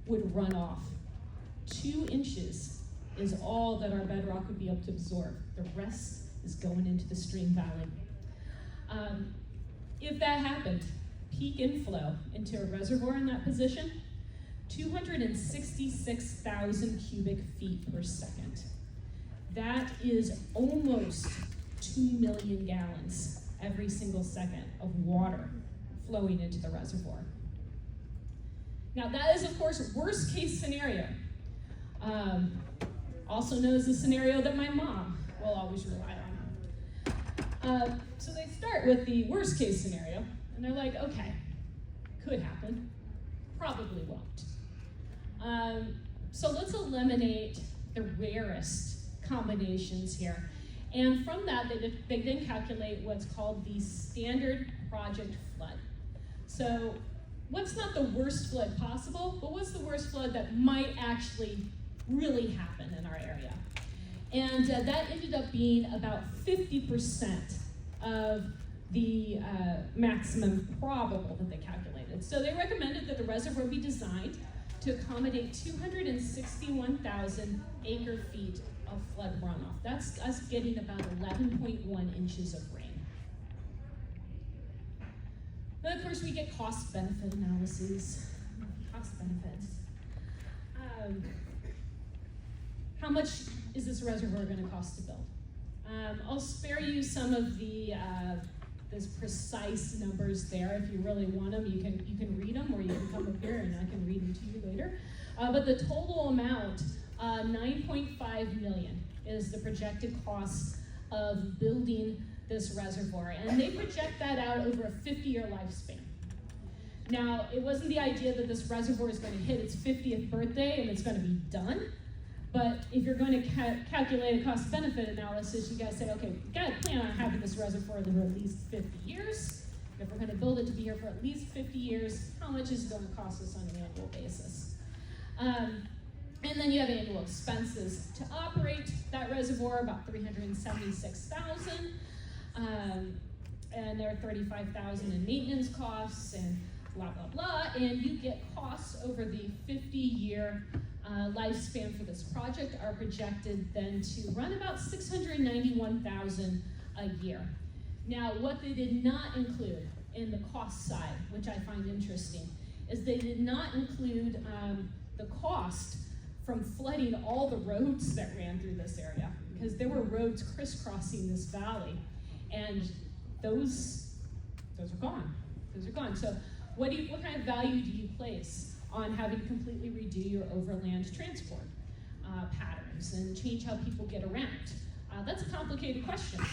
would run off. 2 inches is all that our bedrock would be able to absorb. The rest is going into the stream valley. If that happened, peak inflow into a reservoir in that position, 266,000 cubic feet per second. That is almost 2 million gallons every single second of water flowing into the reservoir. Now that is, of course, worst case scenario. Also known as the scenario that my mom will always rely on. So they start with the worst case scenario, and they're like, okay, could happen, probably won't. So let's eliminate the rarest combinations here. And from that, they then calculate what's called the standard project flood. So what's not the worst flood possible, but what's the worst flood that might actually really happen in our area? And that ended up being about 50% of the maximum probable that they calculated. So they recommended that the reservoir be designed to accommodate 261,000 acre feet of flood runoff. That's us getting about 11.1 inches of rain. Then, of course, we get cost-benefit analyses. Cost-benefits. How much is this reservoir going to cost to build? I'll spare you some of the those precise numbers there. If you really want them, you can read them, or you can come up here and I can read them to you later. But the total amount, $9.5 million, is the projected cost of building this reservoir, and they project that out over a 50-year lifespan. Now, it wasn't the idea that this reservoir is going to hit its 50th birthday and it's going to be done. But if you're going to calculate a cost-benefit analysis, you got to say, okay, we've got to plan on having this reservoir live for at least 50 years. If we're going to build it to be here for at least 50 years, how much is it going to cost us on an annual basis? And then you have annual expenses to operate that reservoir, about $376,000, and there are $35,000 in maintenance costs and blah, blah, blah, and you get costs over the 50-year lifespan for this project are projected then to run about $691,000 a year. Now, what they did not include in the cost side, which I find interesting, is they did not include the cost from flooding all the roads that ran through this area, because there were roads crisscrossing this valley, and those are gone. Those are gone. So what kind of value do you place on having to completely redo your overland transport patterns and change how people get around? That's a complicated question.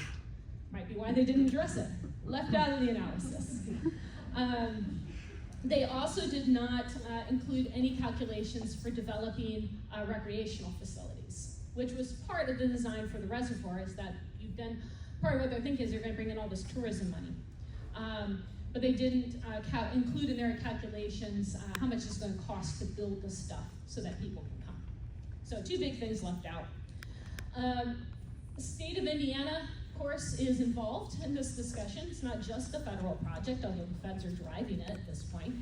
Might be why they didn't address it. Left out of the analysis. They also did not include any calculations for developing recreational facilities, which was part of the design for the reservoir, is that part of what they're thinking is they're going to bring in all this tourism money. But they didn't include in their calculations how much it's going to cost to build the stuff so that people can come. So 2 big things left out. The state of Indiana, of course, is involved in this discussion. It's not just a federal project, although the feds are driving it at this point.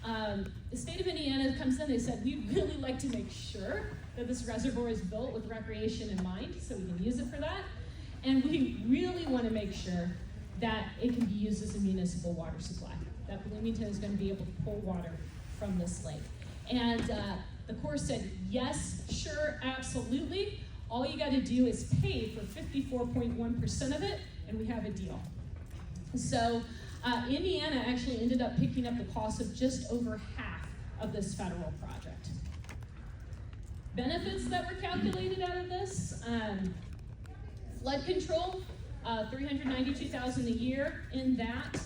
The state of Indiana comes in, they said, we'd really like to make sure that this reservoir is built with recreation in mind, so we can use it for that. And we really want to make sure that it can be used as a municipal water supply, that Bloomington is going to be able to pull water from this lake. And the Corps said, yes, sure, absolutely. All you got to do is pay for 54.1% of it, and we have a deal. So Indiana actually ended up picking up the cost of just over half of this federal project. Benefits that were calculated out of this, flood control, $392,000 a year in that.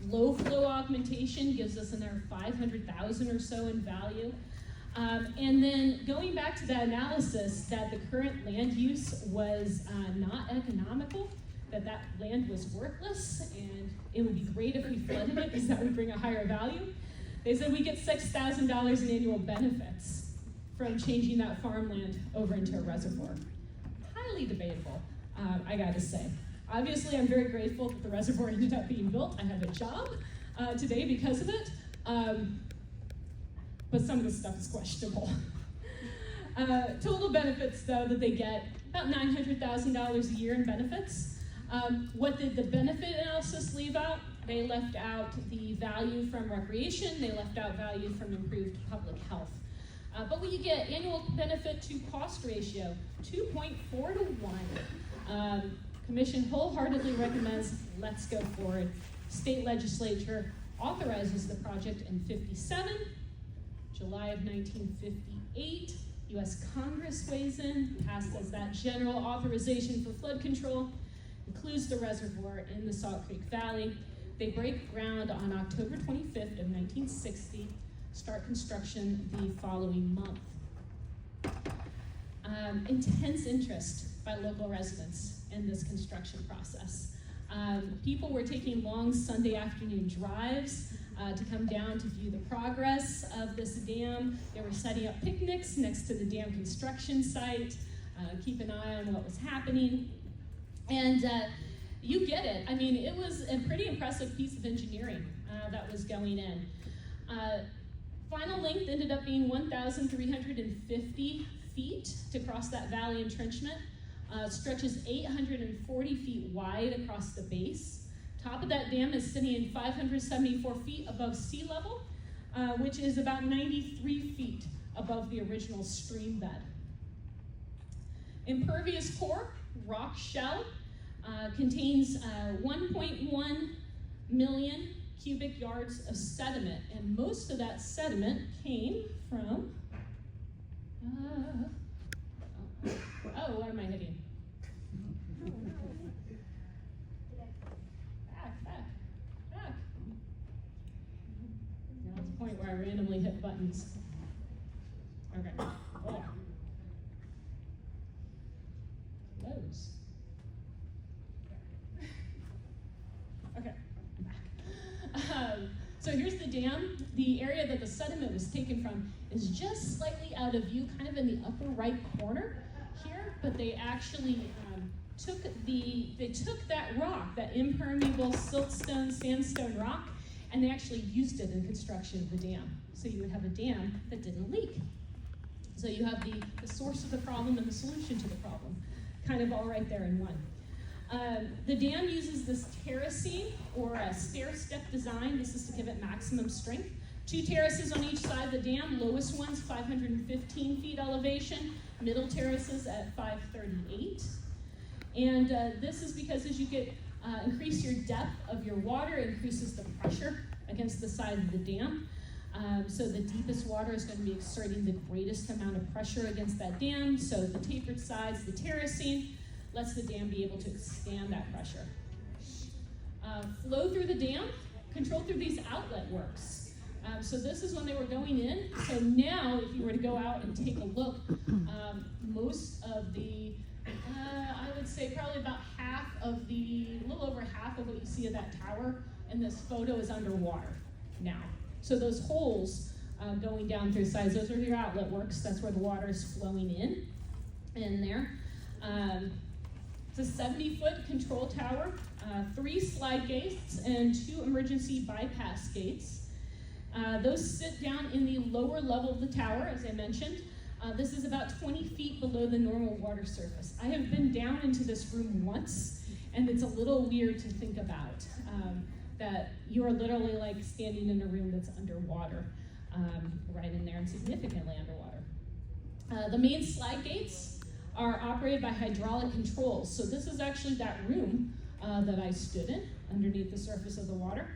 Low flow augmentation gives us another $500,000 or so in value. And then going back to that analysis that the current land use was not economical, that land was worthless, and it would be great if we flooded it because that would bring a higher value. They said we get $6,000 in annual benefits from changing that farmland over into a reservoir. Highly debatable. I gotta say. Obviously, I'm very grateful that the reservoir ended up being built. I have a job today because of it. but some of the stuff is questionable. Total benefits, though, that they get, about $900,000 a year in benefits. What did the benefit analysis leave out? They left out the value from recreation, they left out value from improved public health. But what you get, annual benefit to cost ratio, 2.4 to 1. Commission wholeheartedly recommends, let's go forward. State legislature authorizes the project in 57, July of 1958. US Congress weighs in, passed as that general authorization for flood control, includes the reservoir in the Salt Creek Valley. They break ground on October 25th of 1960, start construction the following month. Intense interest by local residents in this construction process. People were taking long Sunday afternoon drives to come down to view the progress of this dam. They were setting up picnics next to the dam construction site, keep an eye on what was happening. And you get it. I mean, it was a pretty impressive piece of engineering that was going in. Final length ended up being 1,350 feet to cross that valley entrenchment. Stretches 840 feet wide across the base. Top of that dam is sitting in 574 feet above sea level, which is about 93 feet above the original stream bed. Impervious core, rock shell, contains 1.1 million cubic yards of sediment, and most of that sediment came from, what am I hitting? Back. Now it's a point where I randomly hit buttons. Okay. Oh. Those. Okay, back. So here's the dam. The area that the sediment was taken from is just slightly out of view, kind of in the upper right corner here, but they actually took that rock, that impermeable siltstone, sandstone rock, and they actually used it in construction of the dam. So you would have a dam that didn't leak. So you have the source of the problem and the solution to the problem, kind of all right there in one. The dam uses this terracing or a stair-step design. This is to give it maximum strength. 2 terraces on each side of the dam, lowest one's 515 feet elevation, middle terraces at 538. And this is because as you increase your depth of your water, it increases the pressure against the side of the dam. So the deepest water is going to be exerting the greatest amount of pressure against that dam. So the tapered sides, the terracing, lets the dam be able to expand that pressure. Flow through the dam, controlled through these outlet works. So this is when they were going in. So now, if you were to go out and take a look, most of the, I would say probably about a little over half of what you see of that tower in this photo is underwater now. So those holes going down through the sides, those are your outlet works. That's where the water is flowing in there. It's a 70-foot control tower, 3 slide gates, and 2 emergency bypass gates. Those sit down in the lower level of the tower, as I mentioned. This is about 20 feet below the normal water surface. I have been down into this room once, and it's a little weird to think about, that you are literally like standing in a room that's underwater, right in there, and significantly underwater. The main slide gates are operated by hydraulic controls. So this is actually that room that I stood in, underneath the surface of the water.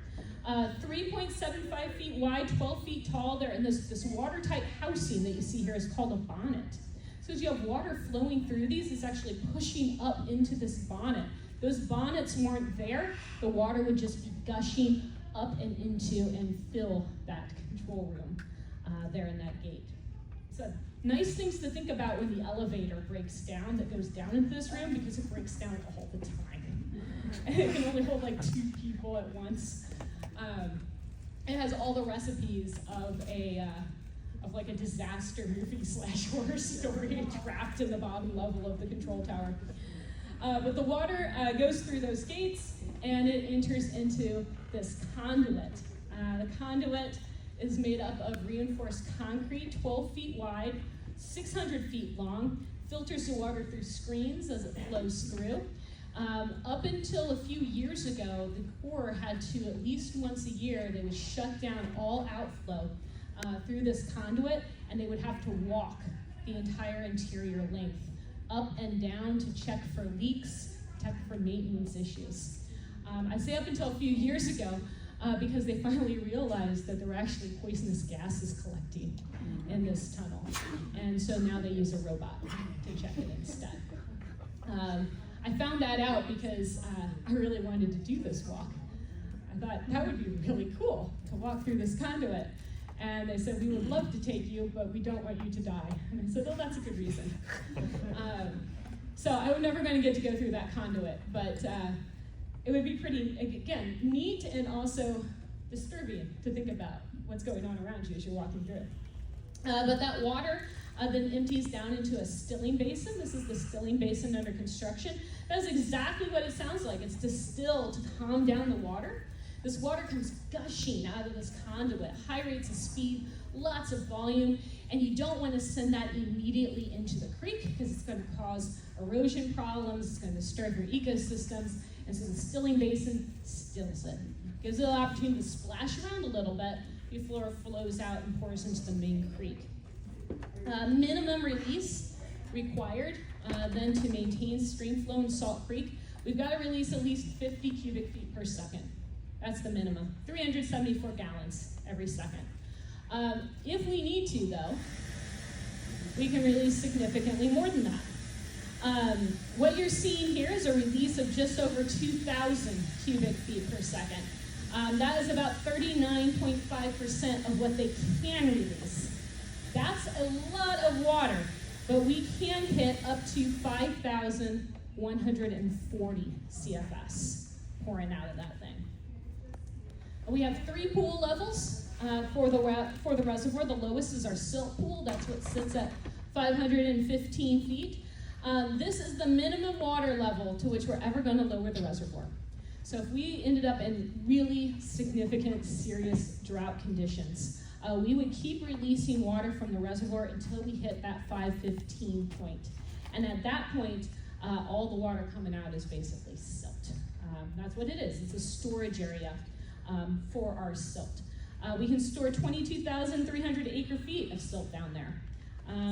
3.75 feet wide, 12 feet tall. They're in this watertight housing that you see here is called a bonnet. So as you have water flowing through these, it's actually pushing up into this bonnet. Those bonnets weren't there. The water would just be gushing up and into and fill that control room there in that gate. So nice things to think about when the elevator breaks down, that goes down into this room, because it breaks down all the time. And it can only hold like 2 people at once. It has all the recipes of like a disaster movie / horror story trapped in the bottom level of the control tower. But the water goes through those gates and it enters into this conduit. The conduit is made up of reinforced concrete, 12 feet wide, 600 feet long, filters the water through screens as it flows through. Up until a few years ago, the Corps had to, at least once a year, they would shut down all outflow through this conduit, and they would have to walk the entire interior length, up and down, to check for leaks, check for maintenance issues. I say up until a few years ago, because they finally realized that there were actually poisonous gases collecting in this tunnel. And so now they use a robot to check it instead. I found that out because I really wanted to do this walk. I thought that would be really cool to walk through this conduit. And they said, we would love to take you, but we don't want you to die. And I said, oh, that's a good reason. So I was never going to get to go through that conduit, but it would be pretty, again, neat and also disturbing to think about what's going on around you as you're walking through. But that water then empties down into a stilling basin. This is the stilling basin under construction. That's exactly what it sounds like. It's to still, to calm down the water. This water comes gushing out of this conduit, high rates of speed, lots of volume, and you don't want to send that immediately into the creek because it's going to cause erosion problems, it's going to disturb your ecosystems, and so the stilling basin stills it. Gives it an opportunity to splash around a little bit before it flows out and pours into the main creek. Minimum release required then to maintain stream flow in Salt Creek. We've got to release at least 50 cubic feet per second. That's the minimum, 374 gallons every second. If we need to, though, we can release significantly more than that. What you're seeing here is a release of just over 2,000 cubic feet per second. That is about 39.5% of what they can release. That's a lot of water, but we can hit up to 5,140 CFS pouring out of that thing. We have 3 pool levels for the reservoir. The lowest is our silt pool. That's what sits at 515 feet. This is the minimum water level to which we're ever going to lower the reservoir. So if we ended up in really significant, serious drought conditions, we would keep releasing water from the reservoir until we hit that 515 point. And at that point, all the water coming out is basically silt. That's what it is. It's a storage area for our silt. We can store 22,300 acre feet of silt down there.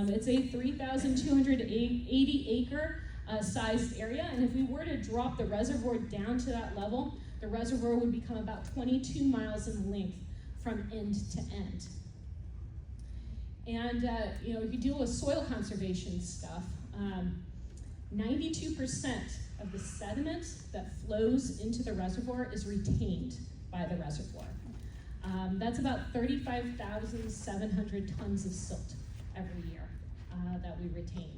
It's a 3,280 acre sized area, and if we were to drop the reservoir down to that level, the reservoir would become about 22 miles in length from end to end. And if you deal with soil conservation stuff, 92% of the sediment that flows into the reservoir is retained by the reservoir. That's about 35,700 tons of silt every year that we retain.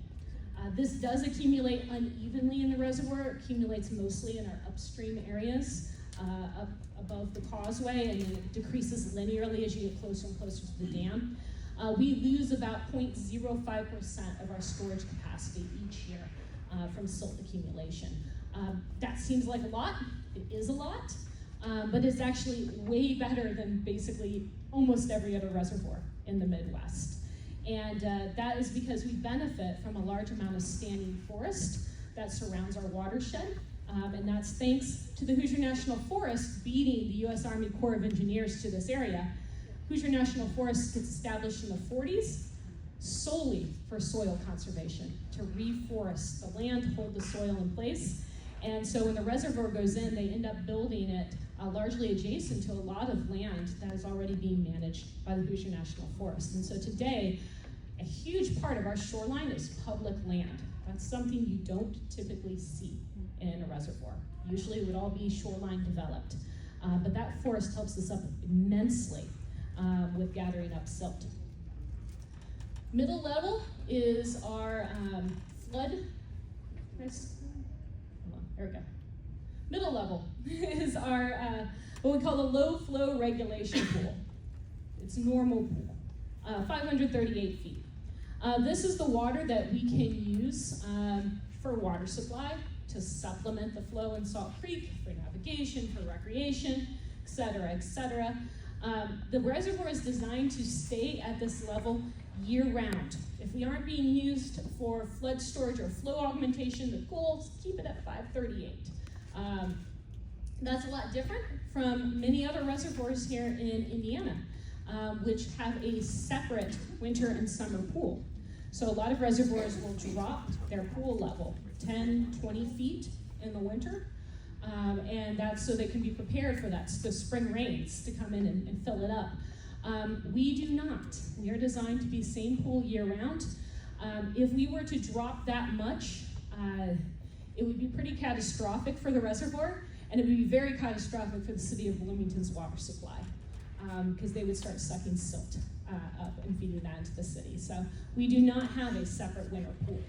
This does accumulate unevenly in the reservoir. It accumulates mostly in our upstream areas, up above the causeway, and then it decreases linearly as you get closer and closer to the dam. We lose about 0.05% of our storage capacity each year from silt accumulation. That seems like a lot. It is a lot, but it's actually way better than basically almost every other reservoir in the Midwest. And that is because we benefit from a large amount of standing forest that surrounds our watershed. And that's thanks to the Hoosier National Forest beating the U.S. Army Corps of Engineers to this area. Hoosier National Forest gets established in the 40s solely for soil conservation, to reforest the land, hold the soil in place. And so when the reservoir goes in, they end up building it largely adjacent to a lot of land that is already being managed by the Hoosier National Forest. And so today, a huge part of our shoreline is public land. That's something you don't typically see in a reservoir. Usually it would all be shoreline developed. But that forest helps us up immensely with gathering up silt. Middle level is our flood. There we go. Middle level is our, what we call a low flow regulation pool. It's a normal pool, 538 feet. This is the water that we can use for water supply, to supplement the flow in Salt Creek, for navigation, for recreation, et cetera, et cetera. The reservoir is designed to stay at this level year-round. If we aren't being used for flood storage or flow augmentation, the goal is to keep it at 538. That's a lot different from many other reservoirs here in Indiana, which have a separate winter and summer pool. So a lot of reservoirs will drop their pool level 10, 20 feet in the winter, and that's so they can be prepared for that, the spring rains to come in and fill it up. We do not. We are designed to be same pool year-round. If we were to drop that much, it would be pretty catastrophic for the reservoir, and it would be very catastrophic for the city of Bloomington's water supply, because they would start sucking silt up and feeding that into the city. So we do not have a separate winter pool.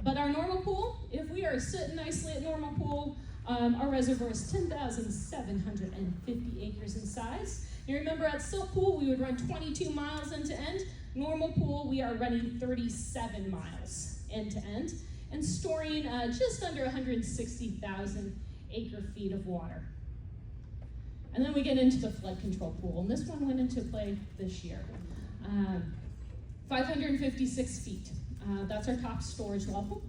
But our normal pool, if we are sitting nicely at normal pool, our reservoir is 10,750 acres in size. You remember at silt pool, we would run 22 miles end to end. Normal pool, we are running 37 miles end to end and storing just under 160,000 acre feet of water. And then we get into the flood control pool, and this one went into play this year. 556 feet, that's our top storage level.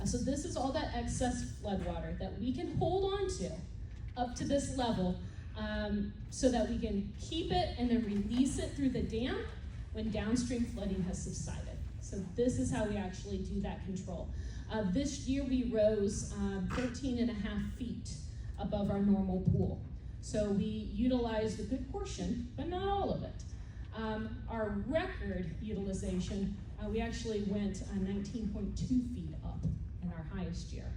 So this is all that excess flood water that we can hold on to up to this level, so that we can keep it and then release it through the dam when downstream flooding has subsided. So this is how we actually do that control. This year we rose 13 and a half feet above our normal pool. So we utilized a good portion, but not all of it. Our record utilization, we actually went 19.2 feet up in our highest year.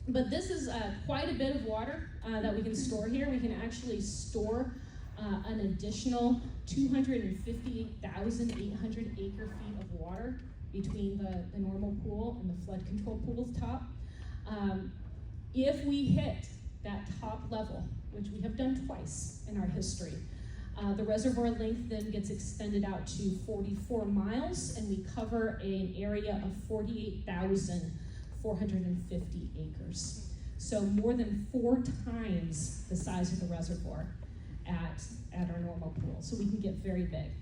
But this is quite a bit of water that we can store here. We can actually store an additional 258,800 acre feet of water between the normal pool and the flood control pool's top. If we hit that top level, which we have done twice in our history, the reservoir length then gets extended out to 44 miles, and we cover an area of 48,450 acres. So more than 4 times the size of the reservoir at our normal pool. So we can get very big.